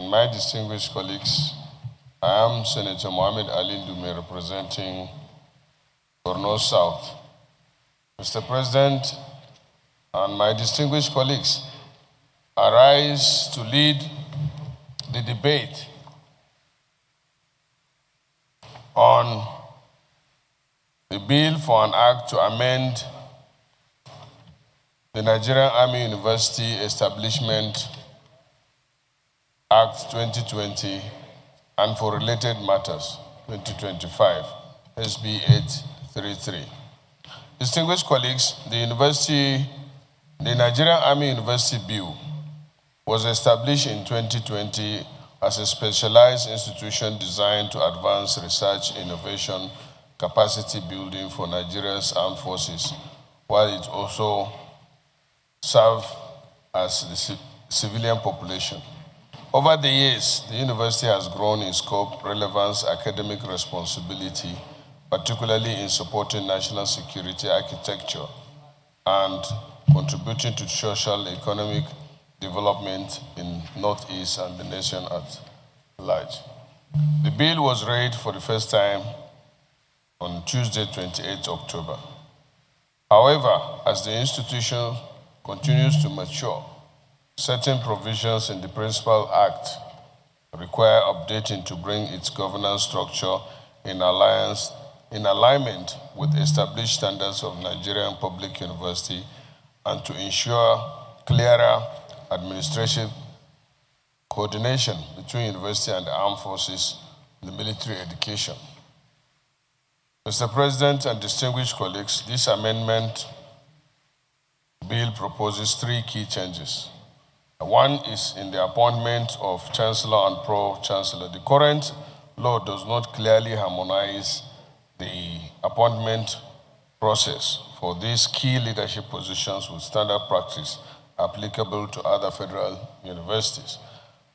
and my distinguished colleagues, I am Senator Mohammed Ali Ndume representing Borno South. Mr. President and my distinguished colleagues, I rise to lead the debate on the bill for an act to amend the Nigerian Army University Establishment Act 2020 and for related matters 2025, SB 833. Distinguished colleagues, the Nigerian Army University Bill was established in 2020 as a specialized institution designed to advance research, innovation, capacity building for Nigeria's armed forces, while it also serves as the civilian population. Over the years, the university has grown in scope, relevance, academic responsibility, particularly in supporting national security architecture and contributing to social, economic development in Northeast and the nation at large. The bill was read for the first time on Tuesday, 28 October. However, as the institution continues to mature, certain provisions in the Principal Act require updating to bring its governance structure in alignment with established standards of Nigerian public university and to ensure clearer administrative coordination between university and the armed forces and the military education. Mr. President and distinguished colleagues, this amendment bill proposes three key changes. One is in the appointment of Chancellor and Pro-Chancellor. The current law does not clearly harmonize the appointment process for these key leadership positions with standard practice applicable to other federal universities.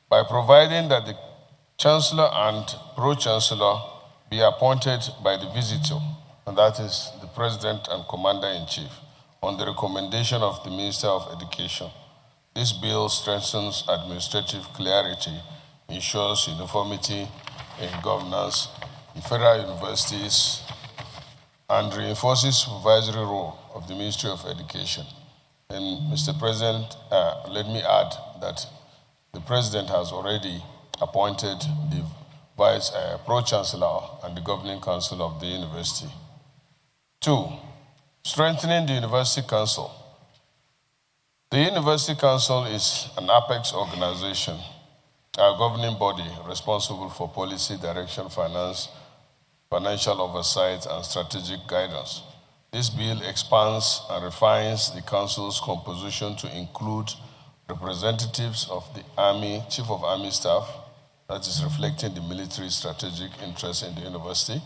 By providing that the Chancellor and Pro-Chancellor be appointed by the visitor, and that is the President and Commander-in-Chief, on the recommendation of the Minister of Education. This bill strengthens administrative clarity, ensures uniformity in governance in federal universities, and reinforces supervisory role of the Ministry of Education. And Mr. President, let me add that the President has already appointed the Vice Pro-Chancellor and the Governing Council of the University. 2, strengthening the University Council. The University Council is an apex organization, a governing body responsible for policy direction, financial oversight, and strategic guidance. This bill expands and refines the Council's composition to include representatives of the Army, Chief of Army Staff, that is reflecting the military strategic interest in the university,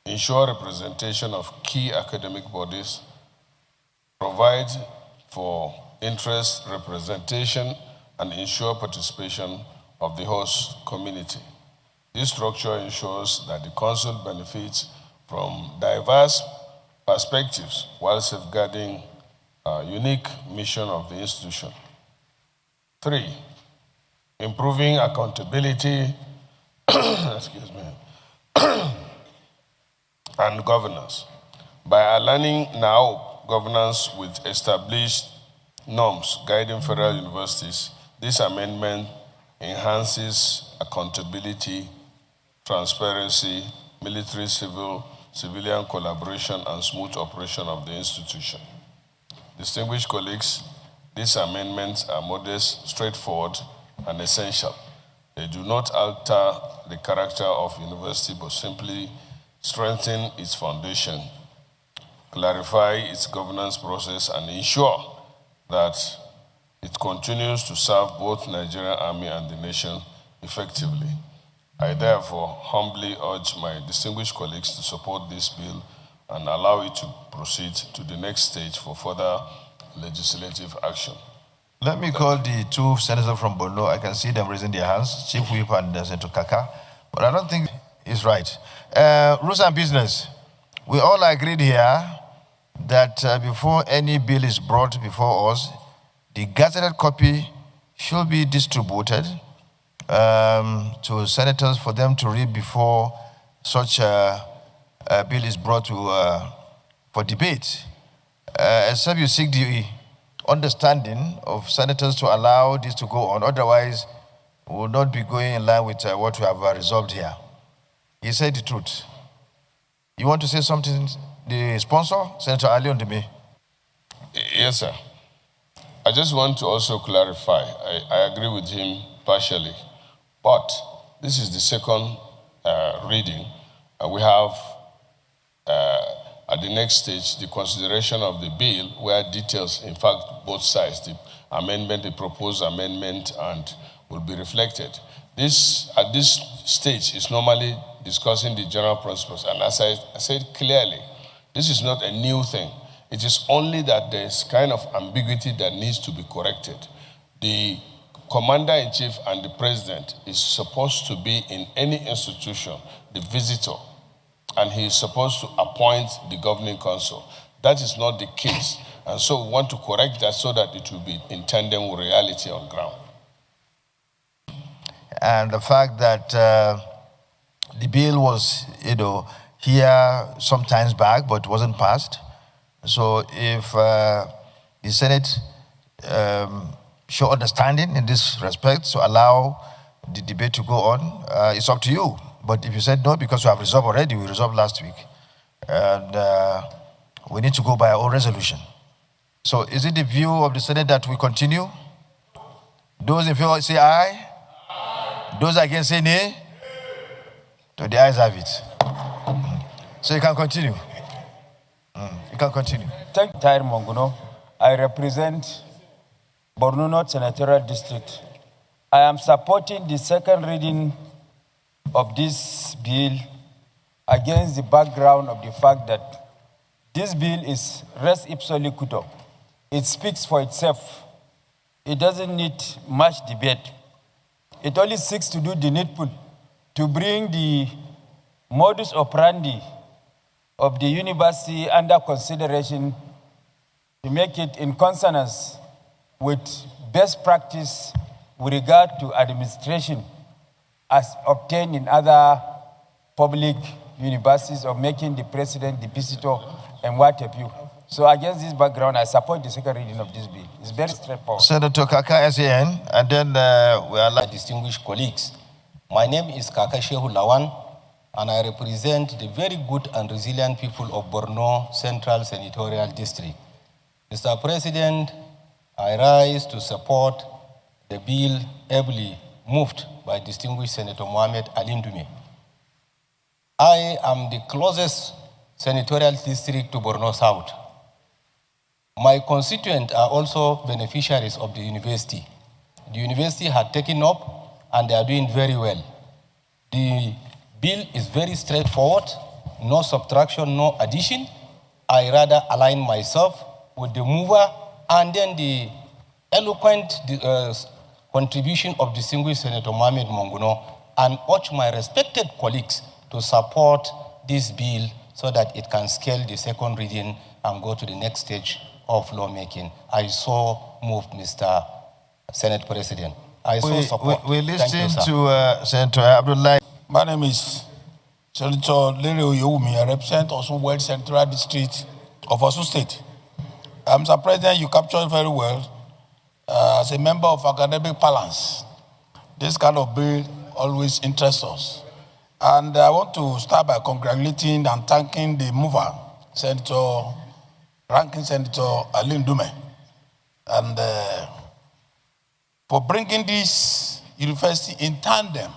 ensure representation of key academic bodies, provide for interest representation, and ensure participation of the host community. This structure ensures that the Council benefits from diverse perspectives while safeguarding a unique mission of the institution. 3, improving accountability excuse me, and governance. By aligning now governance with established norms guiding federal universities, this amendment enhances accountability, transparency, military-civilian collaboration, and smooth operation of the institution. Distinguished colleagues, these amendments are modest, straightforward, and essential. They do not alter the character of university, but simply strengthen its foundation, clarify its governance process, and ensure that it continues to serve both Nigerian Army and the nation effectively. I therefore humbly urge my distinguished colleagues to support this bill and allow it to proceed to the next stage for further legislative action. Let me call the two senators from Borno. I can see them raising their hands, Chief Whip and Senator Kaka, but I don't think it's right. Rules and business. We all agreed here that before any bill is brought before us, the gazetted copy should be distributed to senators for them to read before such a bill is brought for debate, except you seek the understanding of senators to allow this to go on. Otherwise, we will not be going in line with what we have resolved here. He said the truth. You want to say something, the sponsor, Senator Ali Ndume? Yes, sir. I just want to also clarify. I agree with him partially, but this is the second reading. We have at the next stage the consideration of the bill, where details, in fact, both sides, the amendment, the proposed amendment, and will be reflected. This, at this stage, is normally discussing the general principles, and as I said clearly, this is not a new thing. It is only that there's kind of ambiguity that needs to be corrected. The commander-in-chief and the president is supposed to be in any institution the visitor, and he is supposed to appoint the governing council. That is not the case, and so we want to correct that so that it will be in tandem with reality on ground. And the fact that the bill was, here sometimes back, but wasn't passed. So if the Senate show understanding in this respect to allow the debate to go on, it's up to you. But if you said no, because we have resolved already, we resolved last week, and we need to go by our own resolution. So is it the view of the Senate that we continue? Those in favor say aye. Those against say nay. So the ayes have it. So you can continue. You can continue. Thank you, Tahir Monguno. I represent Borno North Senatorial District. I am supporting the second reading of this bill against the background of the fact that this bill is res ipsa loquitur. It speaks for itself. It doesn't need much debate. It only seeks to do the needful, to bring the modus operandi of the university under consideration, to make it in consonance with best practice with regard to administration as obtained in other public universities, of making the president the visitor and what have you. So against this background, I support the second reading of this bill. It's very straightforward. Senator Kaka SAN, and then we are like distinguished colleagues. My name is Kaka Shehu Lawan, and I represent the very good and resilient people of Borno Central Senatorial District. Mr. President, I rise to support the bill ably moved by distinguished Senator Mohammed Ali Ndume. I am the closest senatorial district to Borno South. My constituents are also beneficiaries of the university. The university had taken up and they are doing very well. The bill is very straightforward, no subtraction, no addition. I rather align myself with the mover and then the eloquent contribution of distinguished Senator Mohammed Monguno, and urge my respected colleagues to support this bill so that it can scale the second reading and go to the next stage of lawmaking. I so moved, Mr. Senate President. I so support. We listen to Senator Abdullah. My name is Senator Lere Oyewumi. I represent Osun West Central District of Osun State. Mr. President, you captured very well. As a member of Academic Balance, this kind of bill always interests us. And I want to start by congratulating and thanking the mover, Ranking Senator Ali Ndume, and for bringing this university in tandem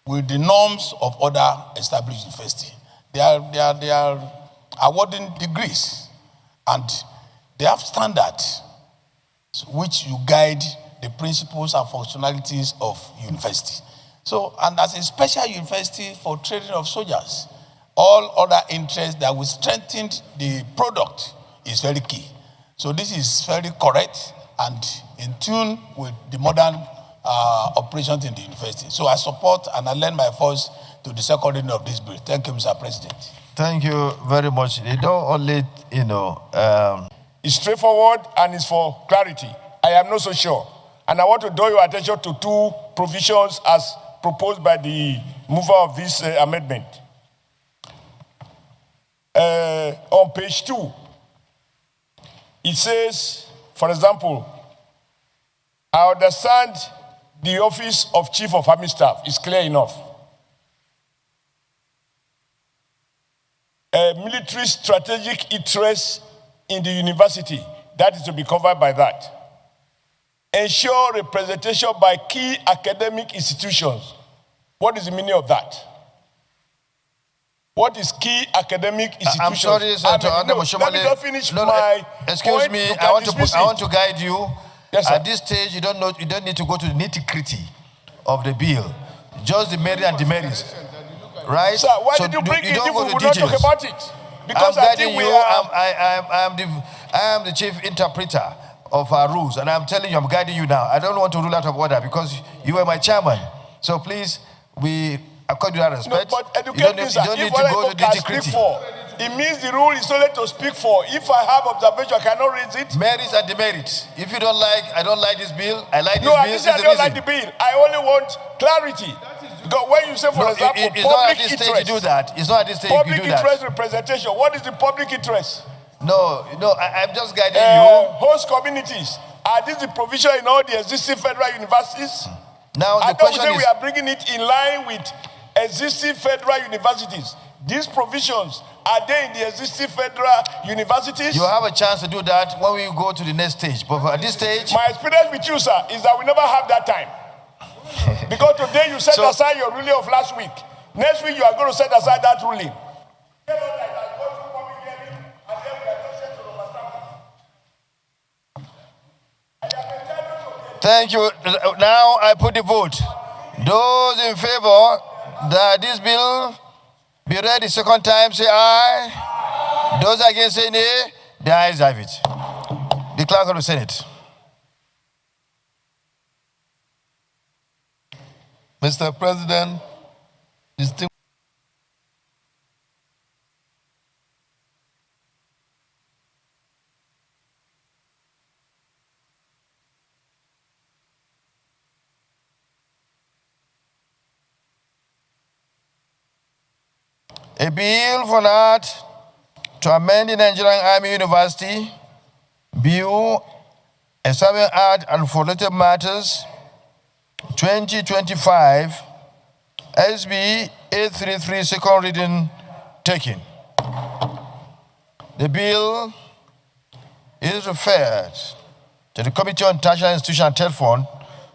with the norms of other established universities. They are awarding degrees, and they have standards which you guide the principles and functionalities of university. So, and as a special university for training of soldiers, all other interests that will strengthen the product is very key. So this is very correct and in tune with the modern operations in the university. So I support and I lend my voice to the second reading of this bill. Thank you, Mr. President. Thank you very much. They don't only, It's straightforward and it's for clarity. I am not so sure. And I want to draw your attention to two provisions as proposed by the mover of this amendment. On page 2, it says, for example, I understand the office of Chief of Army Staff is clear enough. Military strategic interest in the university, that is to be covered by that. Ensure representation by key academic institutions. What is the meaning of that? What is key academic institutions? I'm sorry, Senator Adam Oshomole. Let me just finish my excuse point. me, I want to guide you. Yes, sir. At this stage, you don't need to go to the nitty-gritty of the bill. Just the merit and demerits. Right? Sir, why did you bring it if we will not talk about it? Because I think I am the chief interpreter of our rules, and I'm telling you, I'm guiding you now. I don't want to rule out of order because you are my chairman. So please, we accord you that respect. No, but educate me, sir. If I can speak for, it means the rule is only to speak for. If I have observation, I cannot raise it. Merits and demerits. If you don't like, I don't like this bill. I like this bill. No, I don't like the bill. I only want clarity. Because when you say, for example, it's public not at this interest, stage you do that. It's not at this stage you do that. Public interest representation. What is the public interest? No, I'm just guiding you. Host communities. Are these the provision in all the existing federal universities? Now the I question say is, we are bringing it in line with existing federal universities. These provisions, are they in the existing federal universities? You have a chance to do that when we go to the next stage. But at this stage, my experience with you, sir, is that we never have that time. Because today you set aside your ruling of last week. Next week you are going to set aside that ruling. Thank you. Now I put the vote. Those in favor that this bill be read the second time, say aye. Those against, say nay. The ayes have it. The clerk of the Senate. Mr. President, distinguished a bill for that to amend the Nigerian Army University Bill, Establishing Act and for Related Matters, 2025, SB 833, second reading taken. The bill is referred to the Committee on Tertiary Institution and Third Fund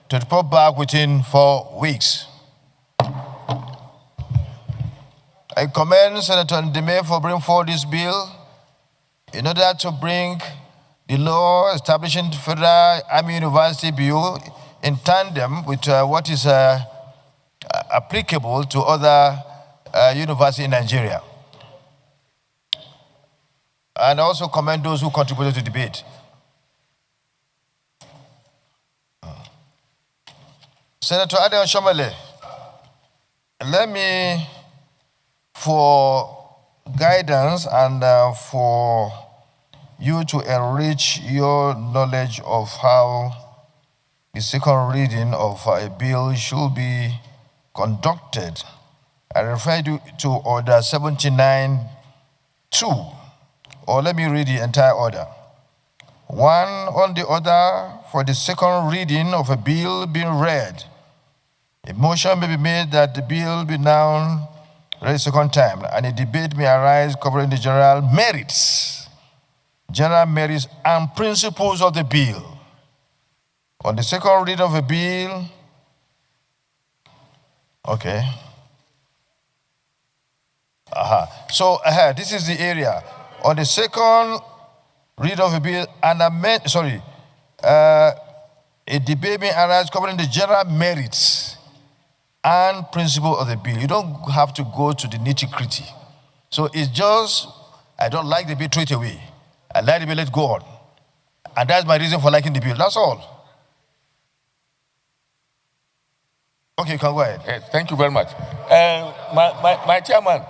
to report back within 4 weeks. I commend Senator Ndume for bringing forward this bill in order to bring the law establishing Federal Army University Bill in tandem with what is applicable to other universities in Nigeria. And also commend those who contributed to the debate. Senator Adam Oshomole, let me, for guidance and for you to enrich your knowledge of how the second reading of a bill should be conducted, I refer you to Order 79-2, or let me read the entire order. 1, on the order for the second reading of a bill being read, a motion may be made that the bill be now read a second time, and a debate may arise covering the general merits and principles of the bill. On the second reading of a bill, okay. So this is the area. On the second reading of a bill, a debate may arise covering the general merits and principle of the bill. You don't have to go to the nitty-gritty. So it's just, I don't like the bill, throw it away. I like the bill, let's go on. And that's my reason for liking the bill, that's all. Okay, you can go ahead. Thank you very much. My chairman,